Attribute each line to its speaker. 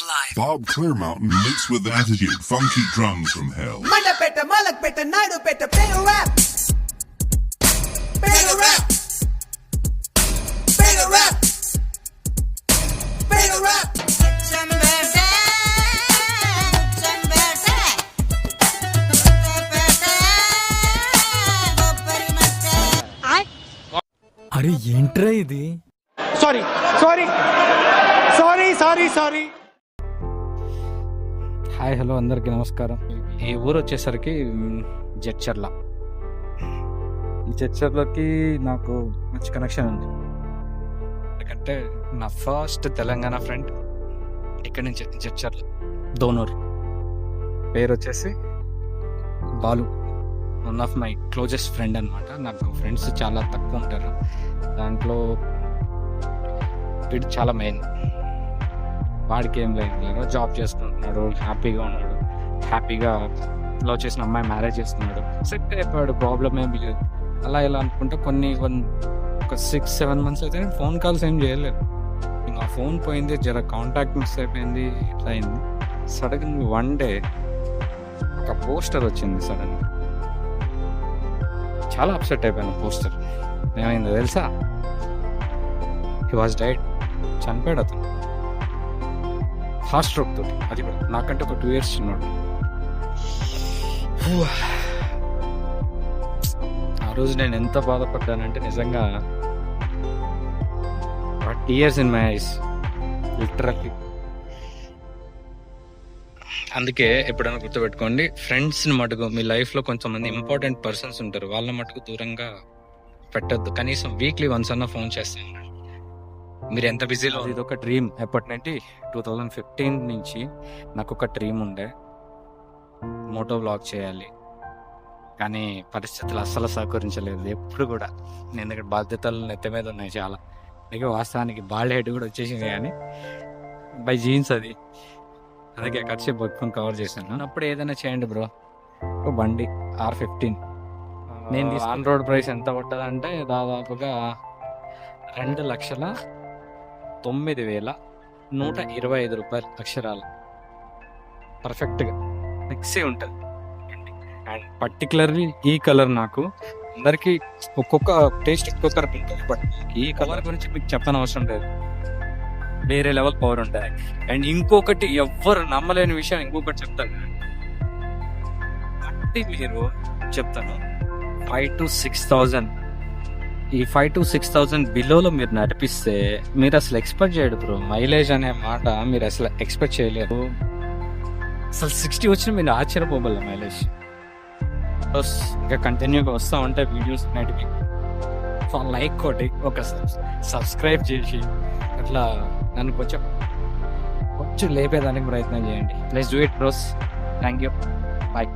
Speaker 1: life.
Speaker 2: Bob Clearmountain mixed with attitude, funky drums from hell.
Speaker 3: Mandapeta, Malakpeta, Naidupeta, Pega Rap. Pega Rap. Pega Rap. Pega Rap.
Speaker 4: అరే ఏంట్రా ఇది?
Speaker 5: Sorry sorry sorry sorry sorry
Speaker 6: hi hello అందరికీ నమస్కారం. ఈ ఊరు వచ్చేసరికి జడ్చర్లకి నాకు మంచి కనెక్షన్ ఉంది. ఎందుకంటే నా ఫస్ట్ తెలంగాణ ఫ్రెండ్ ఇక్కడి నుంచి జడ్చర్ల దోనూర్. పేరు వచ్చేసి Balu, one of my closest friend అనమాట. నాకు ఫ్రెండ్స్ చాలా తక్కువ ఉంటారు, దాంట్లో వీడు చాలా మెయిన్. వాడికి ఏం లేదు, జాబ్ చేసుకుంటున్నాడు, హ్యాపీగా ఉన్నాడు, హ్యాపీగా లవ్ చేసిన అమ్మాయి మ్యారేజ్ చేస్తున్నాడు, సెట్ అయిపోయాడు, ప్రాబ్లం ఏమి లేదు. అలా ఇలా అనుకుంటే ఒక 6-7 months అయితే నేను ఫోన్ కాల్స్ ఏం చేయలేదు. ఇంకా ఫోన్ పోయింది, జర కాంటాక్ట్ మిస్ అయిపోయింది, ఇట్లా అయింది. సడన్ వన్ డే ఒక పోస్టర్ వచ్చింది. సడన్గా చాలా అప్సెట్ అయిపోయాను. పోస్టర్ ఏమైందో తెలుసా? హీ వాజ్ డైడ్, చనిపోయాడు అతను హార్ట్ స్ట్రోక్ తోటి. అది కూడా నాకంటే ఒక 2 years చిన్నాడు. ఆ రోజు నేను ఎంత బాధపడ్డానంటే నిజంగా tears in my eyes literally. అందుకే ఎప్పుడైనా గుర్తుపెట్టుకోండి, ఫ్రెండ్స్ని మటుకు మీ లైఫ్లో కొంతమంది ఇంపార్టెంట్ పర్సన్స్ ఉంటారు, వాళ్ళ మటుకు దూరంగా పెట్టద్దు. కనీసం వీక్లీ వన్స్ అన్న ఫోన్ చేస్తాను. మీరు ఎంత బిజీలో. ఇది ఒక డ్రీమ్. ఎప్పటి 2015 నుంచి నాకు ఒక డ్రీమ్ ఉండే, మోటో వ్లాగ్ చేయాలి. కానీ పరిస్థితులు అస్సలు సహకరించలేదు ఎప్పుడు కూడా. నేను ఇక్కడ బాధ్యతలు నెత్తి మీద ఉన్నాయి చాలా. అందుకే వాస్తవానికి బాల్డ్ హెడ్ కూడా వచ్చేసింది, కానీ బై జీన్స్ అది. అందుకే ఖర్చు పట్టుకొని కవర్ చేశాను. అప్పుడు ఏదైనా చేయండి బ్రో. ఒక బండి R15 నేను ఆన్ రోడ్ ప్రైస్ ఎంత పడ్డదంటే దాదాపుగా 2,09,125 రూపాయలు అక్షరాలు. పర్ఫెక్ట్గా మిక్సీ ఉంటుంది. అండ్ పర్టికులర్లీ ఈ కలర్ నాకు, అందరికీ ఒక్కొక్క టేస్ట్ ఒక్కొక్కరికి ఉంటుంది, బట్ ఈ కలర్ గురించి మీకు చెప్పనవసరం లేదు, వేరే లెవెల్ పవర్ ఉంటుంది. అండ్ ఇంకొకటి ఎవ్వరు నమ్మలేని విషయం ఇంకొకటి చెప్తాను. అంటే మీరు చెప్తాను 5,000 to 6,000, ఈ 5,000 to 6,000 బిలోలో మీరు నడిపిస్తే మీరు అసలు ఎక్స్పెక్ట్ చేయడు బ్రో. మైలేజ్ అనే మాట మీరు అసలు ఎక్స్పెక్ట్ చేయలేరు. అసలు 60 వచ్చిన మీరు ఆశ్చర్యపోగల మైలేజ్. ఇంకా కంటిన్యూగా వస్తూ ఉంటాయి వీడియోస్ నడిపి. సో లైక్ కొట్టి ఒక సబ్స్క్రైబ్ చేసి అట్లా నన్ను కొంచెం లేపేదానికి ప్రయత్నం చేయండి. Let's do it bros. Thank you, bye.